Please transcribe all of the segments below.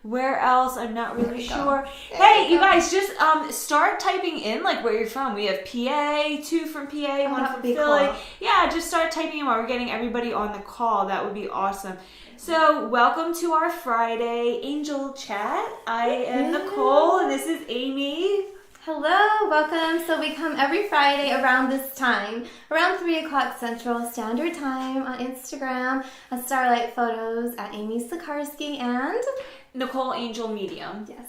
Where else? I'm not really sure. Hey, you guys, just start typing in like where you're from. We have PA, 2 from PA, 1 from Philly. Cool. Yeah, just start typing in while we're getting everybody on the call. That would be awesome. So, welcome to our Friday Angel Chat. I am Nicole, and this is Amy. Hello, welcome. So we come every Friday around this time, around 3 o'clock Central Standard Time on Instagram at Starlight Photos at Amy Sikarskie and Nicole Angel Medium. Yes.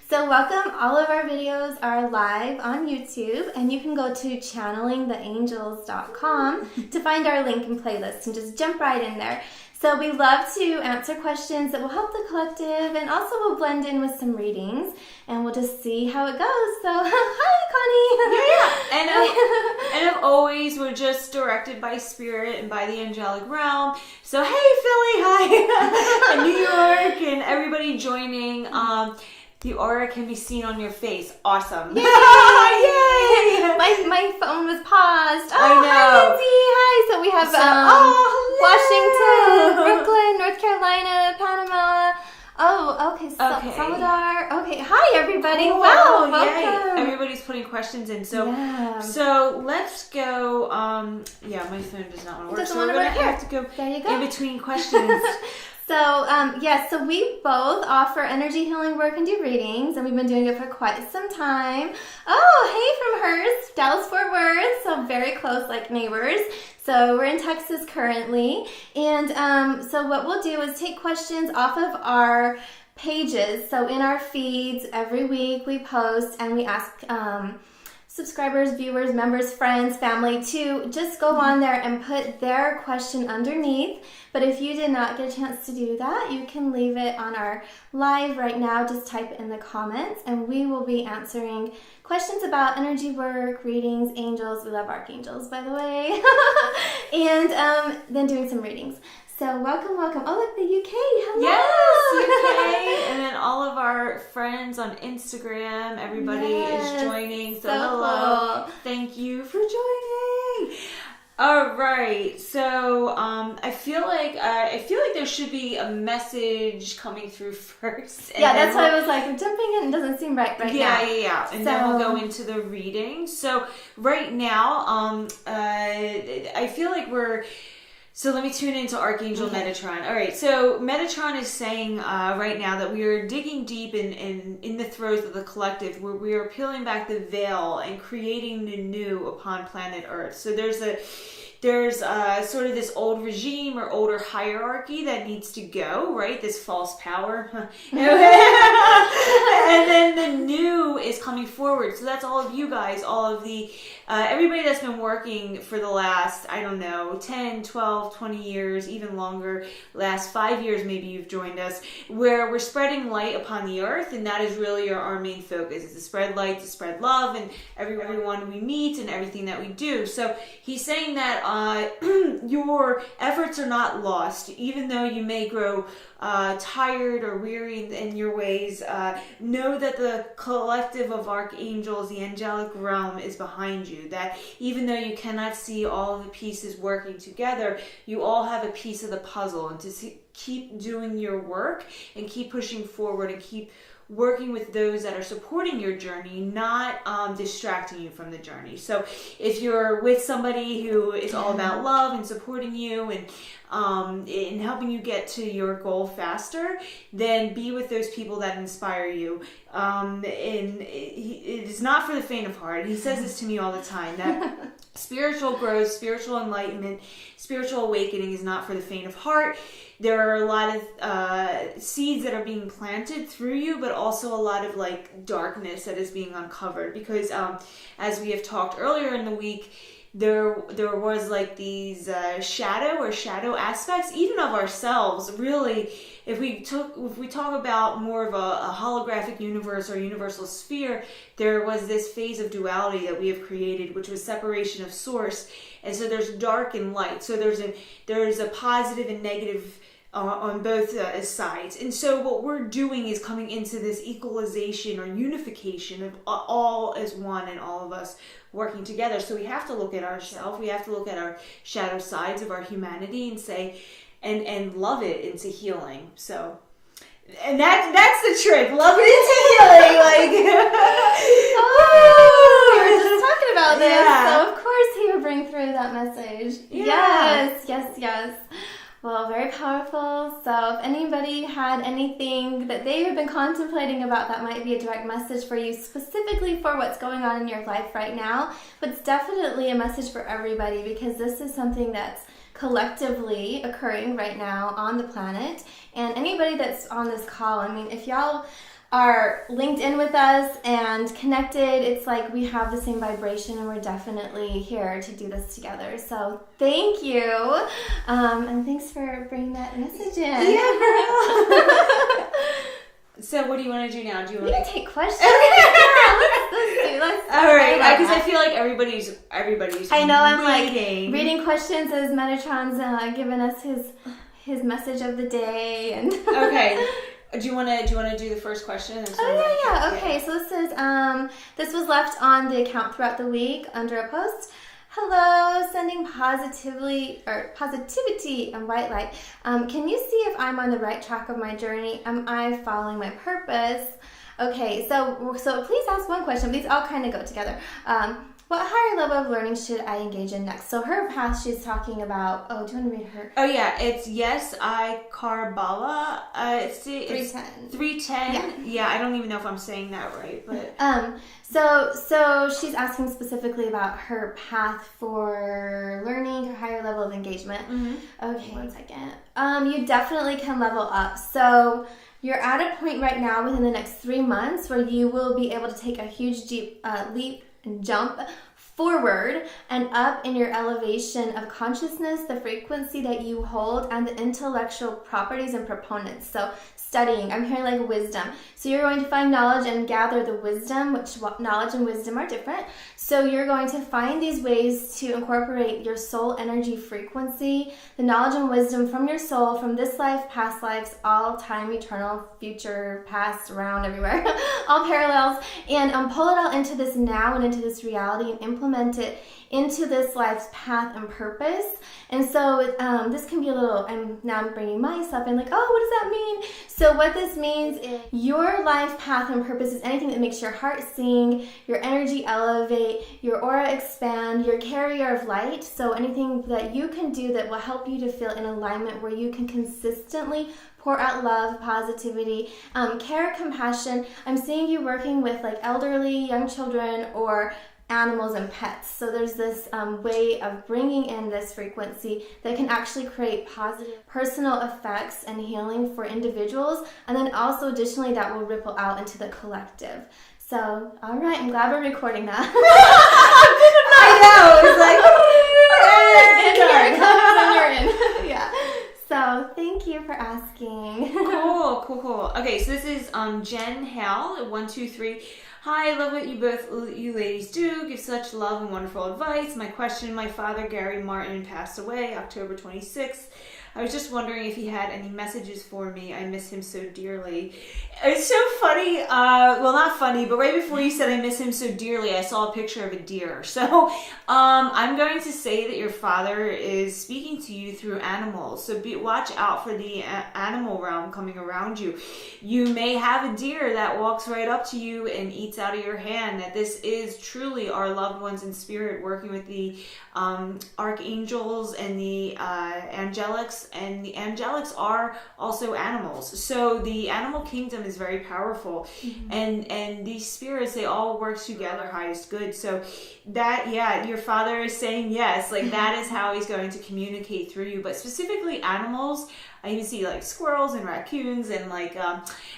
So welcome. All of our videos are live on YouTube, and you can go to channelingtheangels.com to find our link and playlist and just jump right in there. So we love to answer questions that will help the collective, and also we'll blend in with some readings, and we'll just see how it goes. So, hi, Connie! And as always, we're just directed by Spirit and by the angelic realm. So, hey, Philly, hi! And New York, and everybody joining. The aura can be seen on your face. Awesome. Yay! Yay! My phone was paused. I know. Hi, Lindsay. Hi. So we have Washington, Brooklyn, North Carolina, Panama. Oh, okay. Salvador. Okay. Hi, everybody. Cool. Wow. Welcome. Yay. Everybody's putting questions in. So let's go. My phone does not want to work. So we're going to have to go in between questions. So we both offer energy healing work and do readings, and we've been doing it for quite some time. Oh, hey from Hearst, Dallas-Fort Worth, so very close, like neighbors. So we're in Texas currently, and so what we'll do is take questions off of our pages. So in our feeds, every week we post, and we ask subscribers, viewers, members, friends, family to just go on there and put their question underneath. But if you did not get a chance to do that, you can leave it on our live right now. Just type it in the comments, and we will be answering questions about energy work, readings, angels. We love archangels, by the way. And then doing some readings. So welcome. Oh, look, the UK. Hello. Yes, UK. And then all of our friends on Instagram. Everybody is joining. So hello. Cool. Thank you for joining. All right. So I feel like there should be a message coming through first. And that's why I was like, I'm jumping in. It doesn't seem right now. Yeah. And then we'll go into the reading. So right now, I feel like So let me tune into Archangel Metatron. All right, so Metatron is saying right now that we are digging deep in the throes of the collective, where we are peeling back the veil and creating the new upon planet Earth. So there's sort of this old regime or older hierarchy that needs to go, right? This false power. And then the new is coming forward. So that's all of you guys, all of the everybody that's been working for the last, 10, 12, 20 years, even longer, last 5 years maybe you've joined us, where we're spreading light upon the earth, and that is really our main focus, is to spread light, to spread love, and everyone we meet and everything that we do. So he's saying that your efforts are not lost, even though you may grow tired or weary in your ways. Know that the collective of archangels, the angelic realm, is behind you. That even though you cannot see all of the pieces working together, you all have a piece of the puzzle, and to keep doing your work and keep pushing forward and keep working with those that are supporting your journey, not distracting you from the journey. So if you're with somebody who is all about love and supporting you and helping you get to your goal faster, then be with those people that inspire you. And it is not for the faint of heart. He says this to me all the time, that spiritual growth, spiritual enlightenment, spiritual awakening is not for the faint of heart. There are a lot of seeds that are being planted through you, but also a lot of darkness that is being uncovered, because as we have talked earlier in the week, there was these shadow aspects, even of ourselves. Really, if we talk about more of a holographic universe or universal sphere, there was this phase of duality that we have created, which was separation of source. And so there's dark and light. So there's a positive and negative on both sides. And so what we're doing is coming into this equalization or unification of all as one, and all of us working together. So we have to look at ourselves. We have to look at our shadow sides of our humanity and say, and love it into healing. So, and that's the trick. Love it into healing. Oh, we were just talking about this. Yeah. So of course he would bring through that message. Yeah. Yes. Well, very powerful. So if anybody had anything that they have been contemplating about, that might be a direct message for you, specifically for what's going on in your life right now. But it's definitely a message for everybody, because this is something that's collectively occurring right now on the planet. And anybody that's on this call, I mean, if y'all are linked in with us and connected, it's like we have the same vibration, and we're definitely here to do this together. So thank you, and thanks for bringing that message in. Yeah, girl. So what do you want to do now? Do you We want can to take questions. Let's all right, because I feel like everybody's. I know, I'm waiting. like reading questions as Metatron's giving us his message of the day. And Okay. Do you want to do the first question? Okay, so this was left on the account throughout the week under a post. Hello, sending positivity and white light. Can you see if I'm on the right track of my journey? Am I following my purpose? Okay, so please ask one question. These all kind of go together. What higher level of learning should I engage in next? So her path, she's talking about. Oh, do you want to read her? Oh yeah, it's Yes I Karbala. It's 310. Yeah, I don't even know if I'm saying that right, but So she's asking specifically about her path for learning, her higher level of engagement. Mm-hmm. Okay, 1 second. You definitely can level up. So you're at a point right now within the next 3 months where you will be able to take a huge leap and jump forward and up in your elevation of consciousness, the frequency that you hold, and the intellectual properties and proponents. So studying, I'm hearing like wisdom. So you're going to find knowledge and gather the wisdom, which knowledge and wisdom are different. So you're going to find these ways to incorporate your soul energy frequency, the knowledge and wisdom from your soul, from this life, past lives, all time, eternal, future, past, around, everywhere, all parallels, and pull it all into this now and into this reality and implement it into this life's path and purpose. And so this can be a little, now I'm bringing myself in, like, oh, what does that mean? So what this means is your life path and purpose is anything that makes your heart sing, your energy elevate, your aura expand, your carrier of light. So anything that you can do that will help you to feel in alignment, where you can consistently pour out love, positivity, care, compassion. I'm seeing you working with like elderly, young children, or animals and pets. So there's this way of bringing in this frequency that can actually create positive personal effects and healing for individuals, and then also additionally that will ripple out into the collective. So, all right, I'm glad we're recording that. I know, it's like, and here it comes and you're in. Yeah. So thank you for asking. Cool. Okay, so this is Jen Hale, 123. Hi, I love what you ladies do. Give such love and wonderful advice. My question, my father, Gary Martin, passed away October 26th. I was just wondering if he had any messages for me. I miss him so dearly. It's so funny. Well, not funny, but right before you said I miss him so dearly, I saw a picture of a deer. So I'm going to say that your father is speaking to you through animals. So watch out for the animal realm coming around you. You may have a deer that walks right up to you and eats out of your hand. That this is truly our loved ones in spirit working with the archangels and the angelics. And the angelics are also animals. So the animal kingdom is very powerful. Mm-hmm. And these spirits, they all work together, highest good. So that, yeah, your father is saying yes, like that is how he's going to communicate through you. But specifically animals, I even see like squirrels and raccoons and like,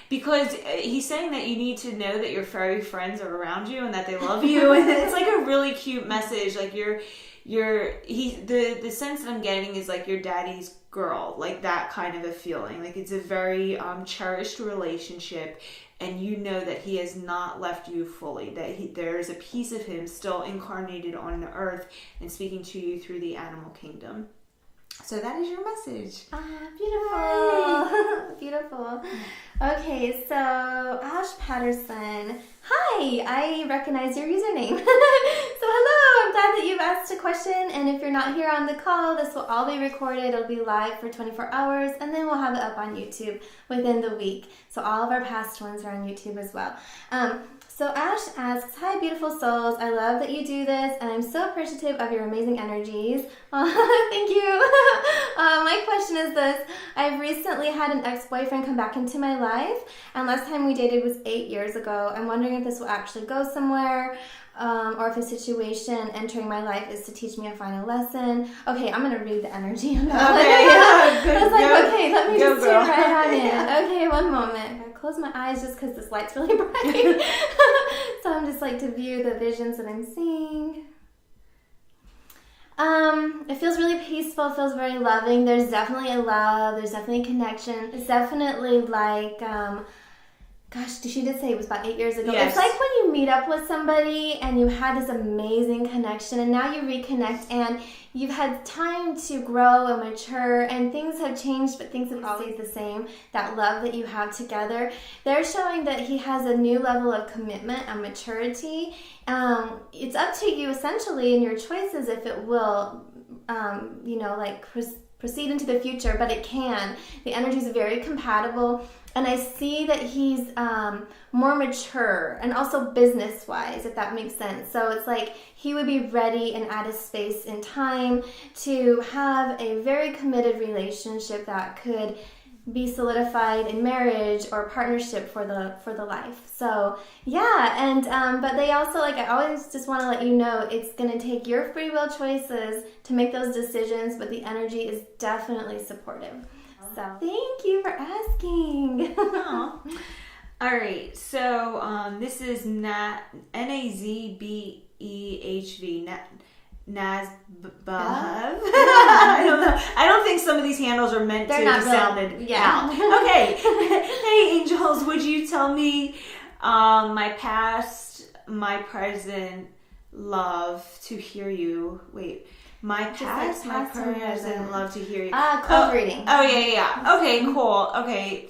because he's saying that you need to know that your furry friends are around you and that they love you. And it's like a really cute message. Like the sense that I'm getting is like your daddy's girl, like that kind of a feeling. Like it's a very cherished relationship, and you know that he has not left you fully, that there is a piece of him still incarnated on the earth and speaking to you through the animal kingdom. So that is your message. Beautiful. Beautiful. Okay, so Ash Patterson. Hi, I recognize your username. So hello, I'm glad that you've asked a question, and if you're not here on the call, this will all be recorded. It'll be live for 24 hours, and then we'll have it up on YouTube within the week. So all of our past ones are on YouTube as well. So Ash asks, hi, beautiful souls. I love that you do this, and I'm so appreciative of your amazing energies. Thank you. My question is this. I've recently had an ex-boyfriend come back into my life, and last time we dated was 8 years ago. I'm wondering if this will actually go somewhere, or if a situation entering my life is to teach me a final lesson. Okay, I'm going to read the energy on that. Okay, yeah, good. I was like, okay, let me just girl. tune right on in. Okay, one moment. I close my eyes just because this light's really bright. So I'm just like to view the visions that I'm seeing. It feels really peaceful, it feels very loving. There's definitely a love, there's definitely a connection. It's definitely like, gosh, she did say it was about 8 years ago. Yes. It's like when you meet up with somebody and you had this amazing connection, and now you reconnect and you've had time to grow and mature, and things have changed, but things have always the same. That love that you have together. They're showing that he has a new level of commitment and maturity. It's up to you essentially in your choices if it will, proceed into the future, but it can. The energy is very compatible. And I see that he's more mature and also business-wise, if that makes sense. So it's like he would be ready and at his space in time to have a very committed relationship that could be solidified in marriage or partnership for the life. So yeah, and but they also, like, I always just want to let you know it's going to take your free will choices to make those decisions, but the energy is definitely supportive. So thank you for asking. All right, so this is Nazbehv. Nazbehv. I don't know. I don't think some of these handles are meant to be sounded out. Okay. Hey, angels, would you tell me my past, my present, love to hear you? Wait. My past, my present, love to hear you. Cold reading. Oh, yeah. Okay, cool. Okay,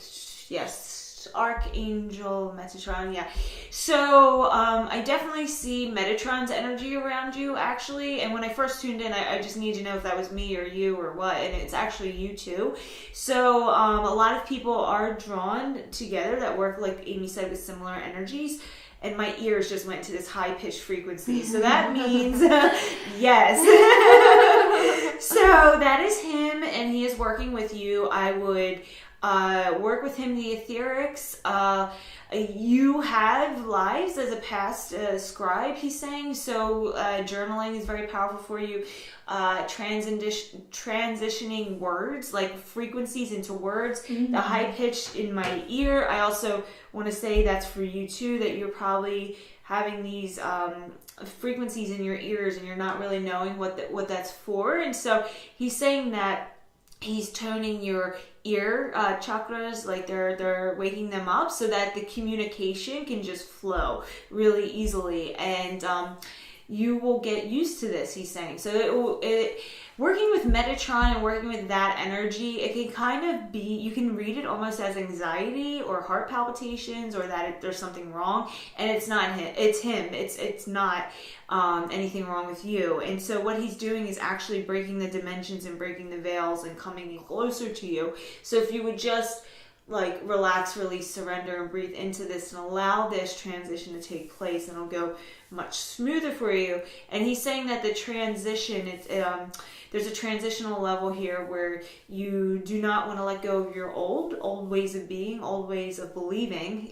yes. Archangel Metatron, yeah. So, I definitely see Metatron's energy around you, actually. And when I first tuned in, I just need to know if that was me or you or what. And it's actually you too. So, a lot of people are drawn together that work, like Amy said, with similar energies. And my ears just went to this high-pitched frequency. So that means yes. So that is him, and he is working with you. I would work with him, the etherics. You have lives as a past scribe, he's saying. So journaling is very powerful for you. Transitioning words, like frequencies into words. Mm-hmm. The high pitch in my ear. I also want to say that's for you too, that you're probably having these frequencies in your ears and you're not really knowing what that's for. And so he's saying that he's toning your ear chakras, like they're waking them up so that the communication can just flow really easily, and you will get used to this, he's saying. So working with Metatron and working with that energy, it can kind of be, you can read it almost as anxiety or heart palpitations, or that there's something wrong, and it's not him. It's him. It's not anything wrong with you. And so what he's doing is actually breaking the dimensions and breaking the veils and coming in closer to you. So if you would just like relax, release, surrender, and breathe into this and allow this transition to take place, and it'll go much smoother for you. And he's saying that the transition, there's a transitional level here where you do not want to let go of your old ways of being, old ways of believing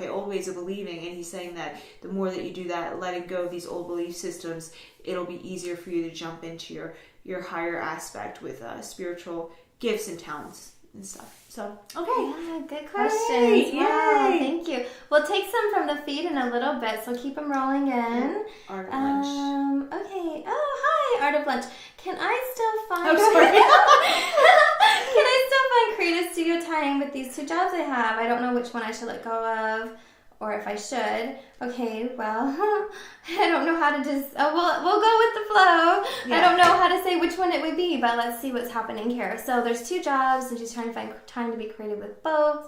old ways of believing. And he's saying that the more that you do that, letting go of these old belief systems, it'll be easier for you to jump into your higher aspect with spiritual gifts and talents and stuff. So, okay. Yeah, good questions. Wow, thank you. We'll take some from the feed in a little bit, so keep them rolling in. Art of lunch. Okay. Oh, hi, Art of lunch. Can I still find... Can I still find creative studio time with these two jobs I have? I don't know which one I should let go of, or if I should. Okay, well, I don't know how to just... Oh, we'll go with the flow. Yeah. I don't know how to say which one it would be, but let's see what's happening here. So there's two jobs, and she's trying to find time to be creative with both.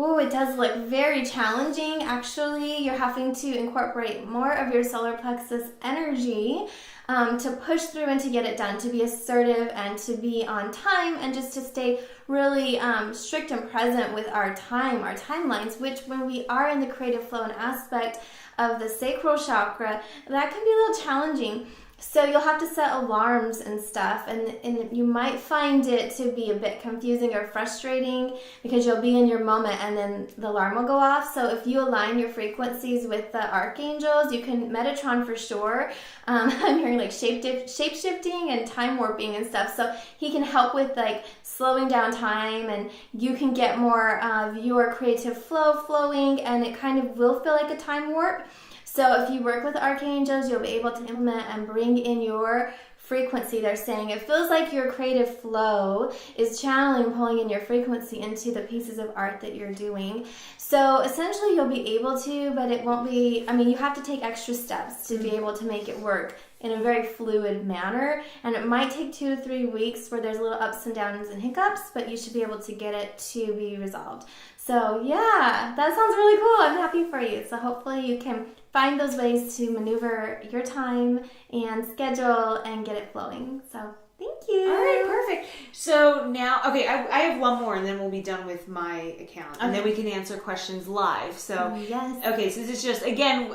Oh, it does look very challenging. Actually, you're having to incorporate more of your solar plexus energy to push through and to get it done, to be assertive and to be on time, and just to stay really strict and present with our timelines, which when we are in the creative flow and aspect of the sacral chakra, that can be a little challenging. So you'll have to set alarms and stuff, and you might find it to be a bit confusing or frustrating because you'll be in your moment and then the alarm will go off. So if you align your frequencies with the archangels, you can Metatron for sure. I'm hearing like shape-shifting and time warping and stuff. So he can help with like slowing down time, and you can get more of your creative flow flowing, and it kind of will feel like a time warp. So if you work with archangels, you'll be able to implement and bring in your frequency. They're saying it feels like your creative flow is channeling, pulling in your frequency into the pieces of art that you're doing. So essentially you'll be able to, but it won't be, you have to take extra steps to be able to make it work in a very fluid manner. And it might take 2 to 3 weeks where there's little ups and downs and hiccups, but you should be able to get it to be resolved. So yeah, that sounds really cool. I'm happy for you. So hopefully you can find those ways to maneuver your time and schedule and get it flowing. So thank you. All right, perfect. So now, okay, I have one more, and then we'll be done with my account, and then we can answer questions live. So yes. Okay, so this is just, again,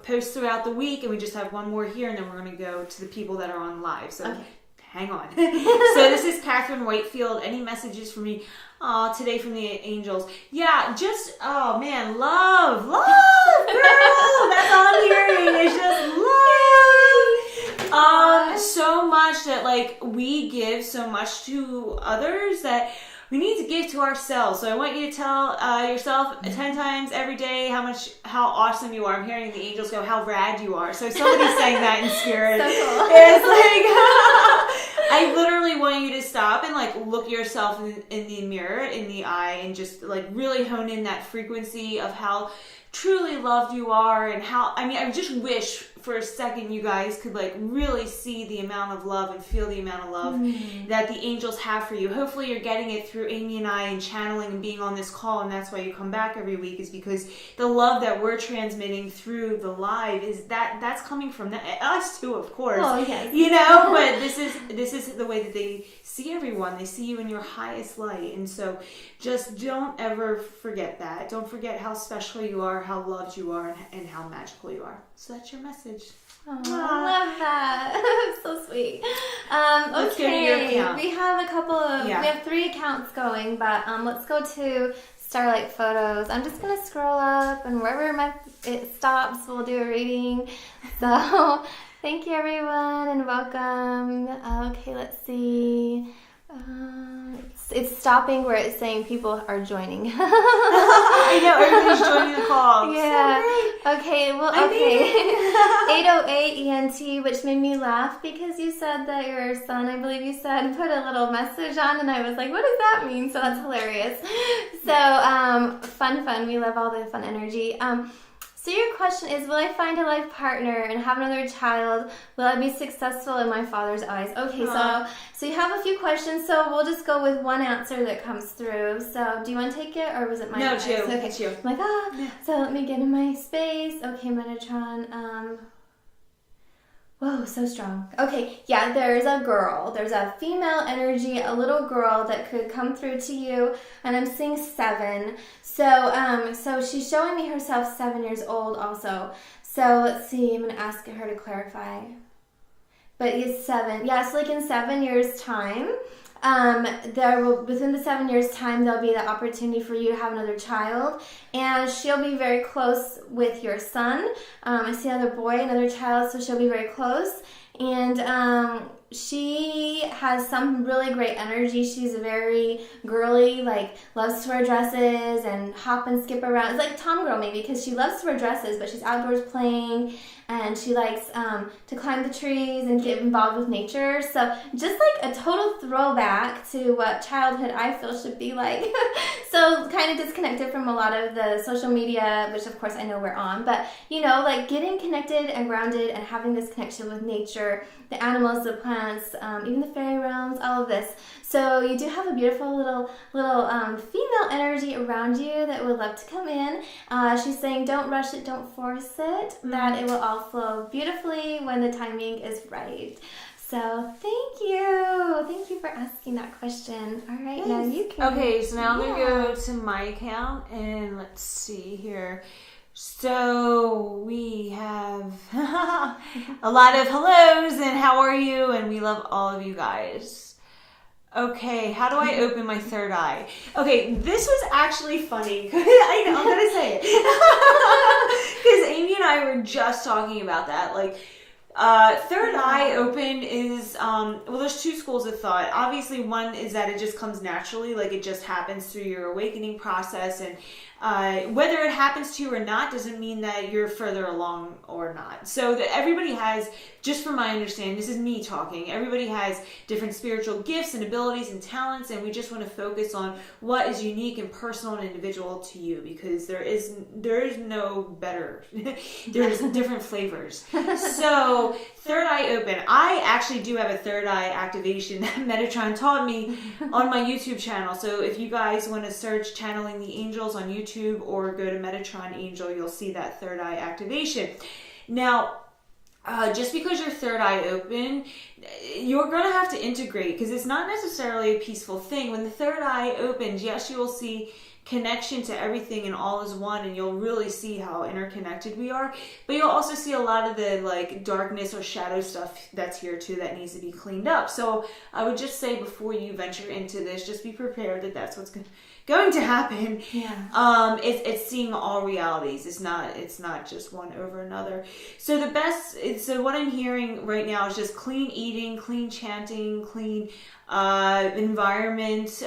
posts throughout the week, and we just have one more here, and then we're going to go to the people that are on live. So hang on. So this is Catherine Whitefield. Any messages for me today from the angels? Yeah, just, oh man, love, girl. That's all I'm hearing. It's just love. So much that like we give so much to others that we need to give to ourselves. So I want you to tell yourself 10 times every day how awesome you are. I'm hearing the angels go, how rad you are. So somebody's saying that in spirit. So cool. It's like, I literally want you to stop and like look yourself in the mirror, in the eye, and just like really hone in that frequency of how truly loved you are, and how, I just wish for a second you guys could like really see the amount of love and feel the amount of love that the angels have for you. Hopefully you're getting it through Amy and I and channeling and being on this call, and that's why you come back every week, is because the love that we're transmitting through the live is that's coming from us too, of course. Oh, yes. But this is the way that they see everyone. They see you in your highest light, and so just don't ever forget that. Don't forget how special you are, how loved you are, and how magical you are. So that's your message. Oh, I love that. So sweet. Let's go to your account. We have we have 3 accounts going, but let's go to Starlight Photos. I'm just going to scroll up, and wherever it stops, we'll do a reading. So thank you, everyone, and welcome. Okay, let's see. It's stopping where it's saying people are joining. I know, everybody's joining the call. Yeah. So okay, well, okay. 808 ENT, which made me laugh because you said that your son, I believe you said, put a little message on, and I was like, what does that mean? So that's hilarious. So, fun. We love all the fun energy. So your question is, will I find a life partner and have another child? Will I be successful in my father's eyes? Okay, so you have a few questions, so we'll just go with one answer that comes through. So do you want to take it, or was it my No, advice? it's you. Okay. It's you. I'm like, so let me get in my space. Okay, Metatron. Whoa, so strong. Okay, yeah, there's a girl. There's a female energy, a little girl that could come through to you, and I'm seeing 7. So she's showing me herself 7 years old also. So let's see, I'm going to ask her to clarify. But it's 7. Yeah, so like in 7 years' time, within the 7 years' time, there'll be the opportunity for you to have another child, and she'll be very close with your son. I see another boy, another child, so she'll be very close, and she has some really great energy. She's very girly, like loves to wear dresses and hop and skip around. It's like Tom Girl maybe, because she loves to wear dresses, but she's outdoors playing, and she likes to climb the trees and get involved with nature. So just like a total throwback to what childhood I feel should be like. So kind of disconnected from a lot of the social media, which of course I know we're on, but like getting connected and grounded and having this connection with nature, the animals, the plants, plants, even the fairy realms, all of this. So you do have a beautiful little female energy around you that would love to come in. She's saying don't rush it, don't force it, that it will all flow beautifully when the timing is right. So thank you for asking that question. All right, now you can. Okay, so now I'm going to go to my account and let's see here. So we have a lot of hellos and how are you, and we love all of you guys. Okay, how do I open my third eye? Okay, this was actually funny. I know, I'm going to say it. Because Amy and I were just talking about that. Like, third eye open is, well, there's two schools of thought. Obviously, one is that it just comes naturally, like it just happens through your awakening process, and whether it happens to you or not doesn't mean that you're further along or not. So that everybody has, just from my understanding, this is me talking, everybody has different spiritual gifts and abilities and talents, and we just want to focus on what is unique and personal and individual to you, because there is no better. There's different flavors. So third eye open. I actually do have a third eye activation that Metatron taught me on my YouTube channel. So if you guys want to search Channeling the Angels on YouTube or go to Metatron Angel, you'll see that third eye activation. Now, just because your third eye open, you're going to have to integrate, because it's not necessarily a peaceful thing. When the third eye opens, yes, you will see connection to everything and all is one, and you'll really see how interconnected we are, but you'll also see a lot of the like darkness or shadow stuff that's here too that needs to be cleaned up. So I would just say, before you venture into this, just be prepared that that's what's going to happen. It's seeing all realities. It's not just one over another. So what I'm hearing right now is just clean eating, clean chanting, clean environment,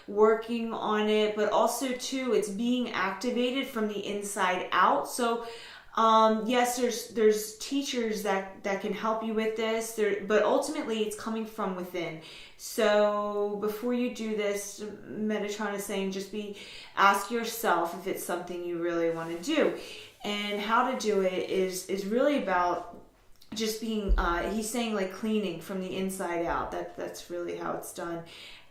working on it, but also too, it's being activated from the inside out. So yes, there's teachers that can help you with this, but ultimately it's coming from within. So before you do this, Metatron is saying ask yourself if it's something you really want to do. And how to do it is really about just being, he's saying like cleaning from the inside out. That's really how it's done.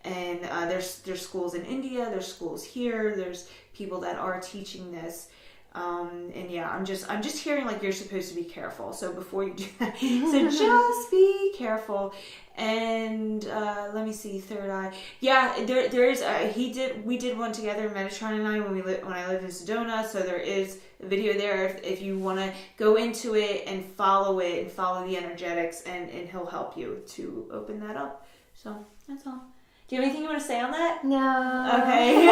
And there's schools in India, there's schools here, there's people that are teaching this. And yeah, I'm just hearing like you're supposed to be careful. So before you do that, so just be careful. And let me see, third eye. Yeah, there is. We did one together, Metatron and I, when I lived in Sedona. So there is a video there if you want to go into it and follow the energetics, and he'll help you to open that up. So that's all. Do you have anything you want to say on that? No. Okay.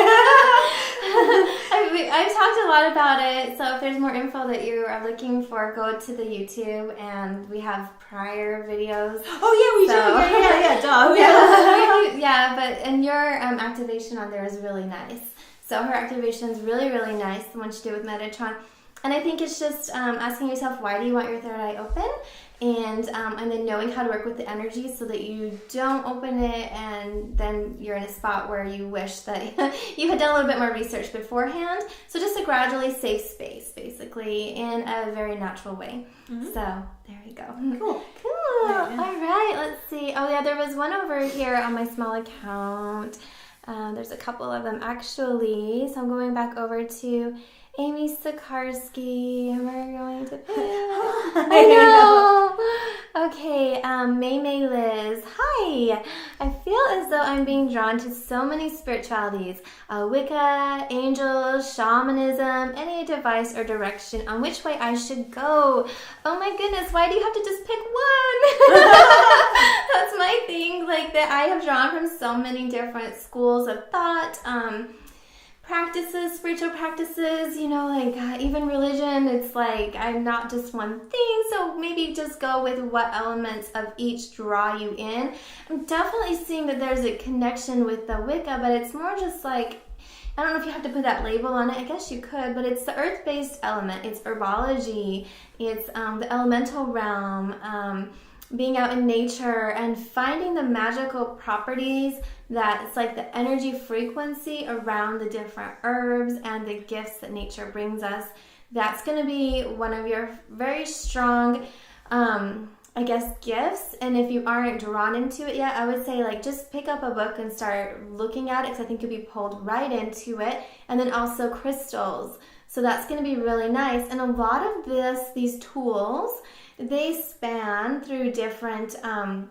I've talked a lot about it, so if there's more info that you are looking for, go to the YouTube, and we have prior videos. Oh yeah, we do. Yeah, duh. And your activation on there is really nice. So her activation is really, really nice, the one she did with Metatron. And I think it's just asking yourself, why do you want your third eye open? And then knowing how to work with the energy so that you don't open it and then you're in a spot where you wish that you had done a little bit more research beforehand. So just a gradually safe space, basically, in a very natural way. Mm-hmm. So there you go. Cool. All right, let's see. Oh yeah, there was one over here on my small account. There's a couple of them actually. So I'm going back over to Amy Sikarskie, and we're going to pick. I know. Okay, May Liz. Hi. I feel as though I'm being drawn to so many spiritualities. Wicca, angels, shamanism, any advice or direction on which way I should go. Oh my goodness, why do you have to just pick one? That's my thing, like that I have drawn from so many different schools of thought. Practices, spiritual practices, like even religion, it's like I'm not just one thing, so maybe just go with what elements of each draw you in. I'm definitely seeing that there's a connection with the Wicca, but it's more just like, I don't know if you have to put that label on it, I guess you could, but it's the earth-based element, it's herbology, it's the elemental realm, being out in nature and finding the magical properties that it's like the energy frequency around the different herbs and the gifts that nature brings us. That's going to be one of your very strong I guess, gifts. And if you aren't drawn into it yet, I would say like just pick up a book and start looking at it, because I think you'll be pulled right into it. And then also crystals. So that's going to be really nice. And a lot of these tools, they span through different, I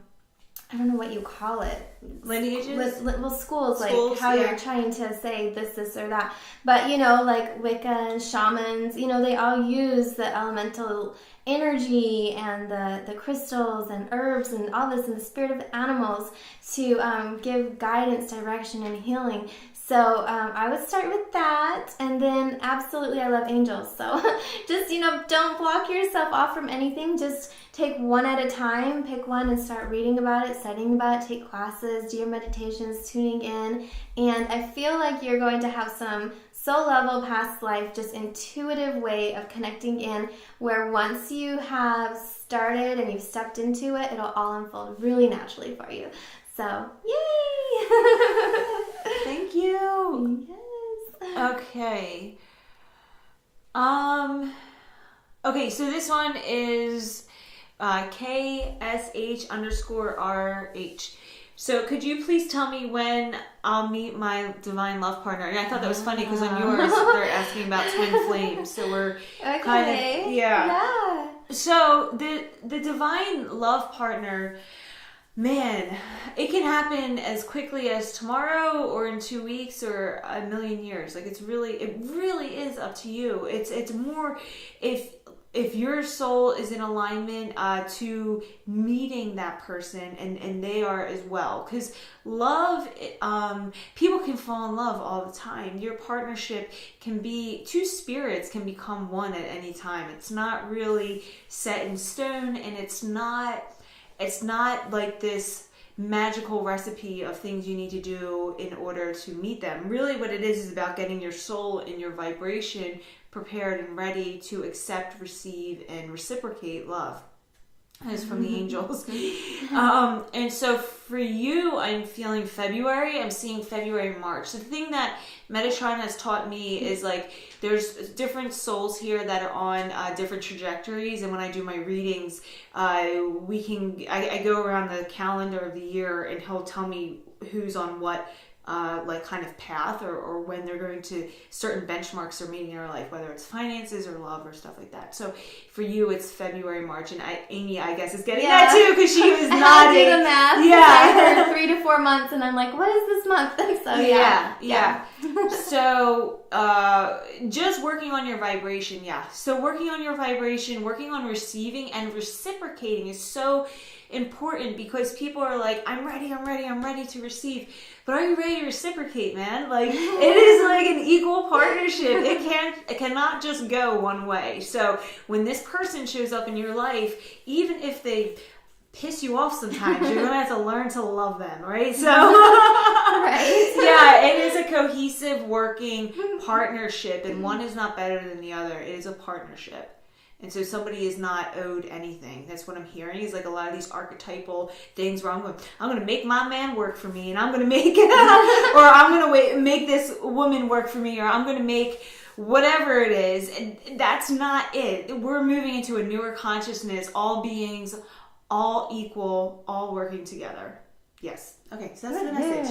don't know what you call it. Lineages? Well, schools, like how you're trying to say this, or that. But, like Wicca and shamans, they all use the elemental energy and the crystals and herbs and all this and the spirit of animals to give guidance, direction, and healing. So I would start with that, and then absolutely I love angels. So just, don't block yourself off from anything. Just take one at a time, pick one and start reading about it, studying about it, take classes, do your meditations, tuning in. And I feel like you're going to have some soul level, past life, just intuitive way of connecting in, where once you have started and you've stepped into it, it'll all unfold really naturally for you. So, yay! Thank you. Yes. Okay. Okay, so this one is KSH_RH. So could you please tell me when I'll meet my divine love partner? And I thought that was funny because on yours they're asking about twin flames. So we're kind of, yeah. So the divine love partner, man, it can happen as quickly as tomorrow or in 2 weeks or a million years. Like it really is up to you. It's more if your soul is in alignment to meeting that person and they are as well. Because love, people can fall in love all the time. Your partnership can be, two spirits can become one at any time. It's not really set in stone, and it's not like this magical recipe of things you need to do in order to meet them. Really what it is about getting your soul and your vibration prepared and ready to accept, receive, and reciprocate love. As from the angels. And so for you, I'm feeling February. I'm seeing February, March. The thing that Metatron has taught me is like there's different souls here that are on different trajectories. And when I do my readings, I go around the calendar of the year and he'll tell me who's on what like kind of path or when they're going to certain benchmarks are meeting in our life, whether it's finances or love or stuff like that. So for you, it's February, March, and Amy, I guess, is getting that too because she was nodding. I do the math. Yeah, I heard 3 to 4 months, and I'm like, what is this month? So yeah. So just working on your vibration. Yeah. So working on your vibration, working on receiving and reciprocating is so important because people are like, I'm ready to receive. But are you ready to reciprocate, man? Like, it is like an equal partnership. It cannot just go one way. So when this person shows up in your life, even if they piss you off sometimes, you're going to have to learn to love them, right? So, right. Yeah, it is a cohesive working partnership, and one is not better than the other. It is a partnership. And so somebody is not owed anything. That's what I'm hearing is like a lot of these archetypal things where I'm going to make my man work for me, and I'm going to make, or I'm going to make this woman work for me, or I'm going to make whatever it is. And that's not it. We're moving into a newer consciousness, all beings, all equal, all working together. Yes. Okay, so that's the message.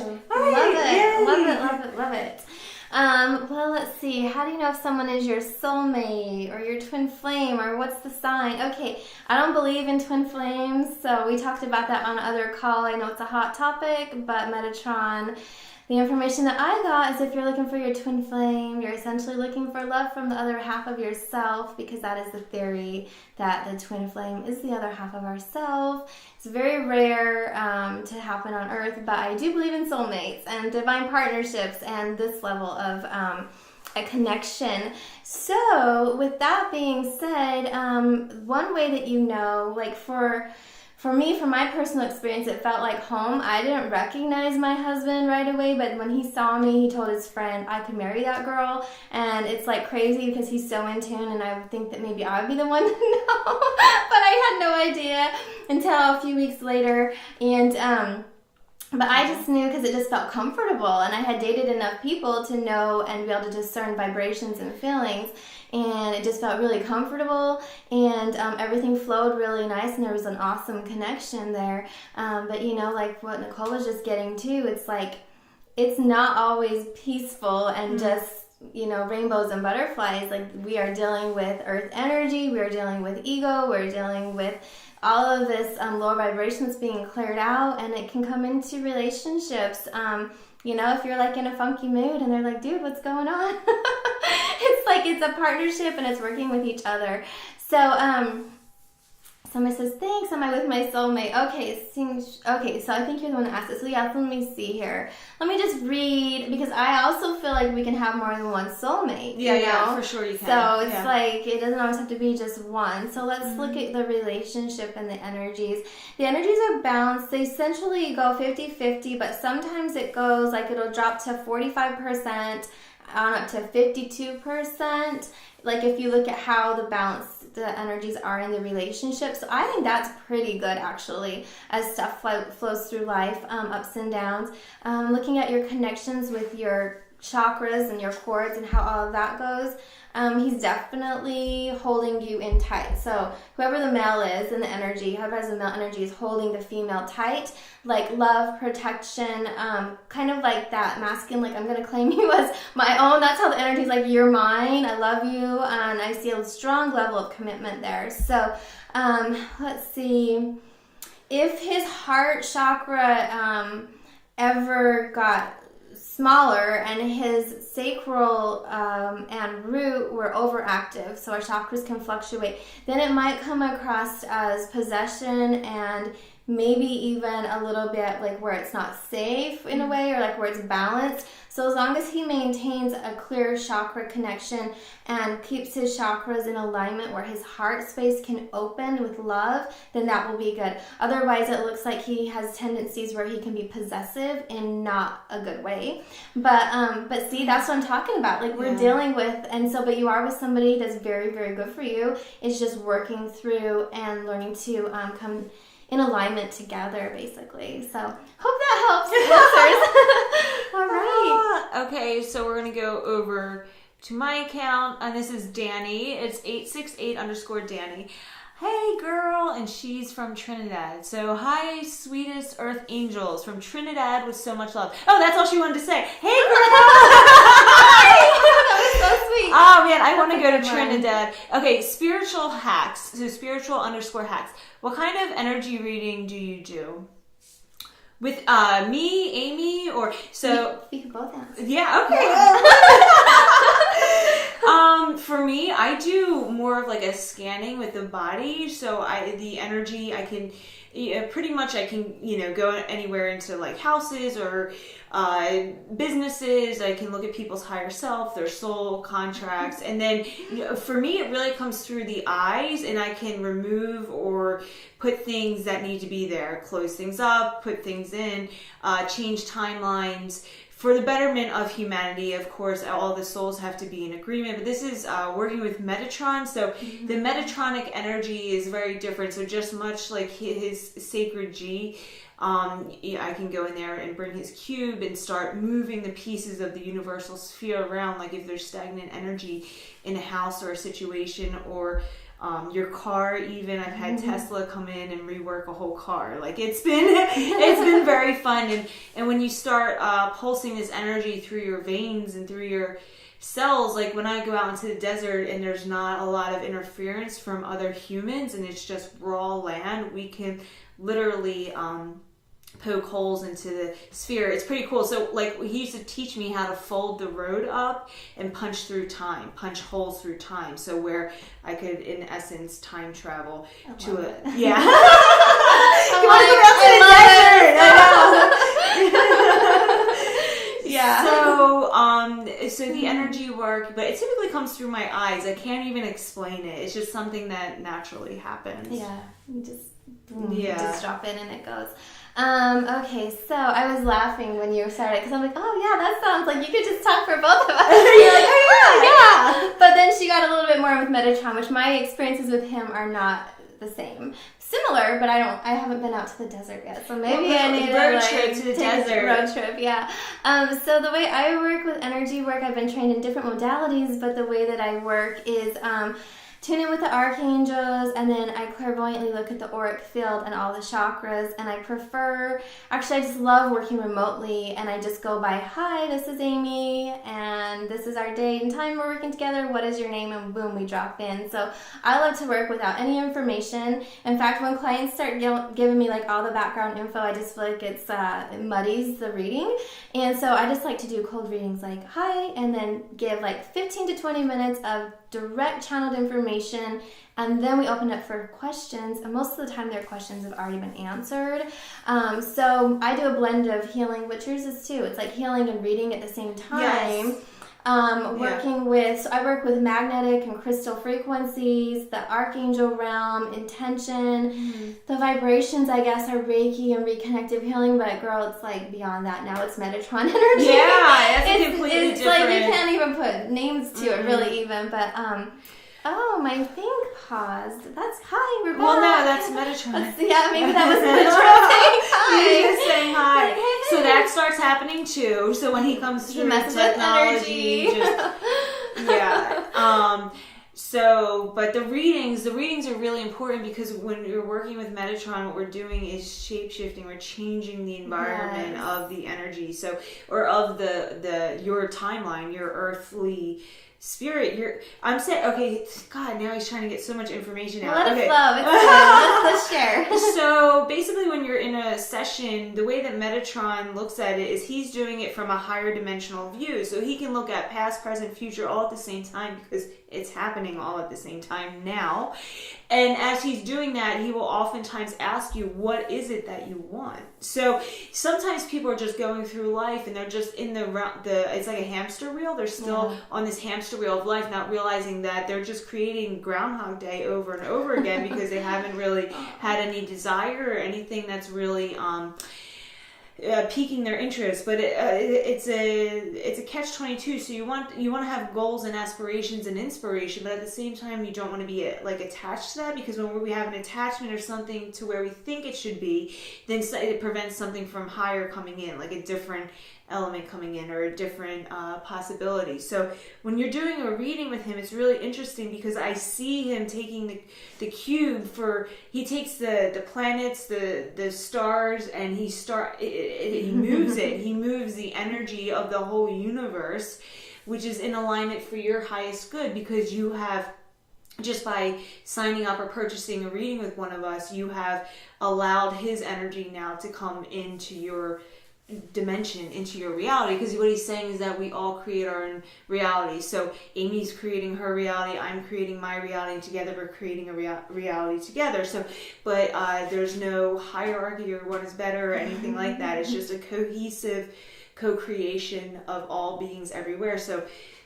Love it. Well, let's see. How do you know if someone is your soulmate or your twin flame, or what's the sign? Okay, I don't believe in twin flames, so we talked about that on another call. I know it's a hot topic, but Metatron, the information that I got is if you're looking for your twin flame, you're essentially looking for love from the other half of yourself, because that is the theory that the twin flame is the other half of ourselves. It's very rare to happen on Earth, but I do believe in soulmates and divine partnerships and this level of a connection. So with that being said, one way that you know, like for me, from my personal experience, it felt like home. I didn't recognize my husband right away, but when he saw me, he told his friend I could marry that girl. And it's like crazy because he's so in tune, and I would think that maybe I would be the one to know. But I had no idea until a few weeks later. And But I just knew because it just felt comfortable, and I had dated enough people to know and be able to discern vibrations and feelings, and it just felt really comfortable, and everything flowed really nice, and there was an awesome connection there. But you know, like what Nicole was just getting to, it's like it's not always peaceful and just, you know, rainbows and butterflies. Like we are dealing with earth energy, we are dealing with ego, we're dealing with all of this lower vibrations being cleared out, and it can come into relationships. You know, if you're like in a funky mood and they're like, dude, what's going on? It's like it's a partnership and it's working with each other. So somebody says, thanks, am I with my soulmate? Okay, so I think you're the one that asked it. So yeah, let me see here. Let me just read, because I also feel like we can have more than one soulmate. Yeah, you know? for sure you can. So it's like, it doesn't always have to be just one. So let's look at the relationship and the energies. The energies are balanced. They essentially go 50-50, but sometimes it goes, like it'll drop to 45% on up to 52%. Like if you look at how the energies are in the relationship. So I think that's pretty good, actually, as stuff flows through life, ups and downs. Looking at your connections with your chakras and your cords and how all of that goes, he's definitely holding you in tight. So whoever the male is in the energy, whoever has the male energy is holding the female tight, like love, protection, kind of like that masculine, like I'm going to claim you as my own. That's how the energy is, like you're mine, I love you, and I see a strong level of commitment there. So let's see, if his heart chakra ever got smaller and his sacral and root were overactive, so our chakras can fluctuate, then it might come across as possession and maybe even a little bit like where it's not safe in a way, or like where it's balanced. So as long as he maintains a clear chakra connection and keeps his chakras in alignment where his heart space can open with love, then that will be good. Otherwise, it looks like he has tendencies where he can be possessive in not a good way. But see, that's what I'm talking about. Like we're dealing with, and so, but you are with somebody that's very, very good for you. It's just working through and learning to come in alignment together, basically. So hope that helps. All right. Okay, so we're going to go over to my account, and this is Danny. It's 868_Danny. Hey, girl, and she's from Trinidad. So, hi, sweetest earth angels from Trinidad with so much love. Oh, that's all she wanted to say. Hey, girl. That was so sweet. Oh, man, I want to go to Trinidad. Okay, spiritual hacks. So, spiritual_hacks. What kind of energy reading do you do? With me, Amy, or so? We could both answer. Yeah, okay. For me, I do more of like a scanning with the body. So the energy, I can pretty much go anywhere into like houses or businesses. I can look at people's higher self, their soul contracts, and then for me, it really comes through the eyes, and I can remove or put things that need to be there, close things up, put things in, change timelines. For the betterment of humanity, of course, all the souls have to be in agreement. But this is working with Metatron. So the Metatronic energy is very different. So just much like his sacred G, I can go in there and bring his cube and start moving the pieces of the universal sphere around. Like if there's stagnant energy in a house or a situation, or your car even. I've had Tesla come in and rework a whole car. Like it's been very fun. And when you start pulsing this energy through your veins and through your cells, like when I go out into the desert and there's not a lot of interference from other humans and it's just raw land, we can literally poke holes into the sphere. It's pretty cool. So like he used to teach me how to fold the road up and punch holes through time. So where I could in essence time travel to a yeah. You want to go out to the desert? Yeah. So the energy work, but it typically comes through my eyes. I can't even explain it. It's just something that naturally happens. Yeah. You just drop in and it goes. Okay, so I was laughing when you started because I'm like, oh yeah, that sounds like you could just talk for both of us. You're like, oh yeah. But then she got a little bit more with Metatron, which my experiences with him are not the same. Similar, but I haven't been out to the desert yet, so maybe I need a road to trip to the desert. Road trip, yeah. So the way I work with energy work, I've been trained in different modalities, but the way that I work is tune in with the archangels, and then I clairvoyantly look at the auric field and all the chakras, and I just love working remotely, and I just go by, hi, this is Amy, and this is our date and time we're working together, what is your name, and boom, we drop in. So I love to work without any information. In fact, when clients start giving me like all the background info, I just feel like it muddies the reading, and so I just like to do cold readings like, hi, and then give like 15 to 20 minutes of direct channeled information, and then we open up for questions, and most of the time their questions have already been answered. So I do a blend of healing, which yours is too. It's like healing and reading at the same time. Yes. So I work with magnetic and crystal frequencies, the archangel realm, intention, the vibrations, I guess, are Reiki and reconnective healing, but girl, it's like beyond that now. It's Metatron energy. Yeah, it's completely it's different. Like you can't even put names to it really even, but oh, my thing paused. That's hi, we're back. Well, no, that's Metatron. Yeah, maybe that was Metatron saying hi. He's just saying hi. Like, hey. So that starts happening too. So when he comes through technology, but the readings are really important, because when you're working with Metatron, what we're doing is shape-shifting. We're changing the environment of the energy. So, or of your timeline, your earthly spirit. I'm saying, okay, God, now he's trying to get so much information out. Let it flow. It's good. Let's share. So basically, when you're in a session, the way that Metatron looks at it is he's doing it from a higher dimensional view. So he can look at past, present, future all at the same time, because it's happening all at the same time now. And as he's doing that, he will oftentimes ask you, what is it that you want? So sometimes people are just going through life and they're just in it's like a hamster wheel. They're still on this hamster wheel of life, not realizing that they're just creating Groundhog Day over and over again because they haven't really had any desire or anything that's really piquing their interest. But it's a catch-22. So you want to have goals and aspirations and inspiration, but at the same time you don't want to be attached to that, because when we have an attachment or something to where we think it should be, then it prevents something from higher coming in, like a different element coming in or a different possibility. So when you're doing a reading with him, it's really interesting, because I see him taking the cube he takes the planets, the stars, and he moves it. He moves the energy of the whole universe, which is in alignment for your highest good, because you have, just by signing up or purchasing a reading with one of us, you have allowed his energy now to come into your dimension, into your reality. Because what he's saying is that we all create our own reality. So Amy's creating her reality, I'm creating my reality, and together we're creating a reality together. So but there's no hierarchy or what is better or anything like that. It's just a cohesive co-creation of all beings everywhere. So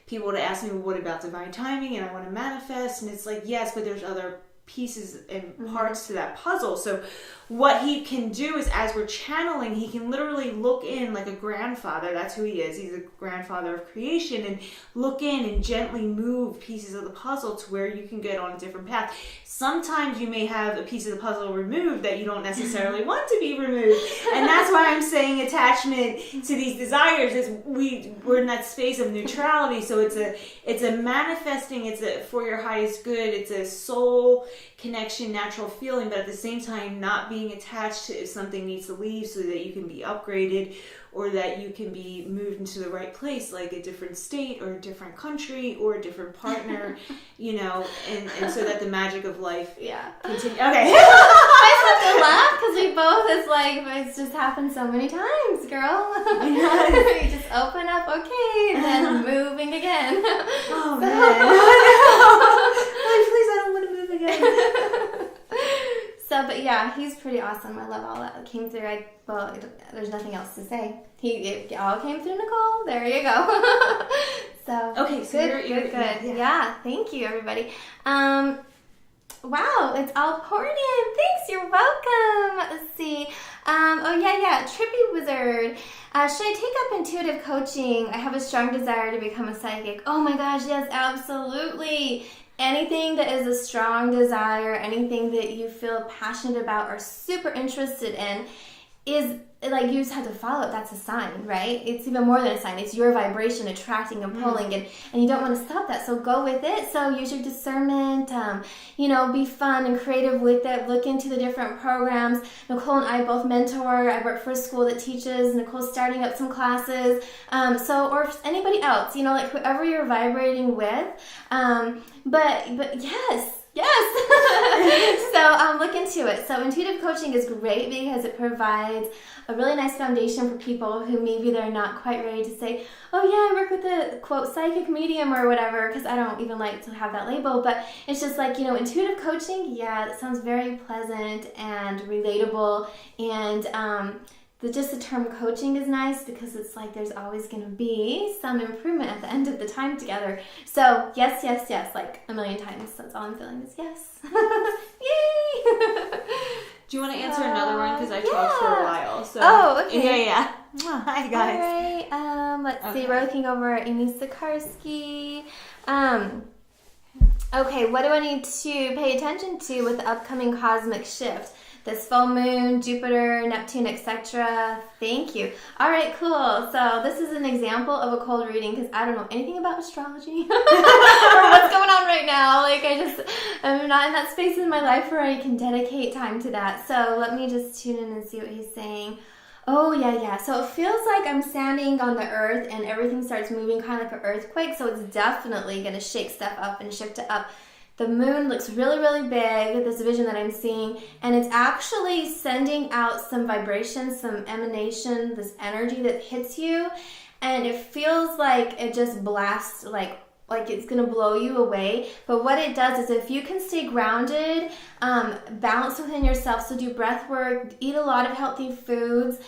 people would ask me, well, what about divine timing, and I want to manifest, and it's like, yes, but there's other pieces and parts to that puzzle. So what he can do is, as we're channeling, he can literally look in like a grandfather. That's who he is. He's a grandfather of creation, and look in and gently move pieces of the puzzle to where you can get on a different path. Sometimes you may have a piece of the puzzle removed that you don't necessarily want to be removed, and that's why I'm saying attachment to these desires is we're in that space of neutrality. So it's a manifesting. It's a for your highest good. It's a soul connection, natural feeling, but at the same time not being attached to if something needs to leave, so that you can be upgraded or that you can be moved into the right place, like a different state or a different country or a different partner, and so that the magic of life continue. Okay. I just have to laugh because we both, it's just happened so many times, girl. You just open up, okay, and then moving again. Oh, man. Please, I don't want to move again. So, but yeah, he's pretty awesome. I love all that came through. There's nothing else to say. It all came through Nicole. There you go. So okay, so good. Yeah, thank you, everybody. Wow, it's all poured in. Thanks, you're welcome. Let's see. Trippy Wizard. Should I take up intuitive coaching? I have a strong desire to become a psychic. Oh my gosh, yes, absolutely. anything that is a strong desire, anything that you feel passionate about or super interested in, is like you just have to follow it. That's a sign, right? It's even more than a sign. It's your vibration attracting and pulling, and you don't want to stop that. So go with it. So use your discernment, be fun and creative with it. Look into the different programs. Nicole and I both mentor. I work for a school that teaches. Nicole's starting up some classes. Or if anybody else, like whoever you're vibrating with. But yes. Yes. So look into it. So intuitive coaching is great because it provides a really nice foundation for people who maybe they're not quite ready to say, oh yeah, I work with a quote psychic medium or whatever, because I don't even like to have that label, but it's just like, intuitive coaching, yeah, that sounds very pleasant and relatable, and just the term coaching is nice because it's like there's always going to be some improvement at the end of the time together. So yes, like a million times. That's all I'm feeling is yes. Yay! Do you want to answer another one? Because I talked for a while. So. Oh, okay. Yeah. Hi, guys. All right. Let's see. We're looking over Amy Sikarskie. Okay, what do I need to pay attention to with the upcoming cosmic shift? This full moon, Jupiter, Neptune, etc. Thank you. All right, cool. So this is an example of a cold reading because I don't know anything about astrology or what's going on right now. Like I'm not in that space in my life where I can dedicate time to that. So let me just tune in and see what he's saying. Oh, yeah. So it feels like I'm standing on the earth and everything starts moving kind of like an earthquake. So it's definitely going to shake stuff up and shift it up. The moon looks really, really big, this vision that I'm seeing, and it's actually sending out some vibration, some emanation, this energy that hits you, and it feels like it just blasts, like it's going to blow you away. But what it does is if you can stay grounded, balance within yourself, so do breath work, eat a lot of healthy foods,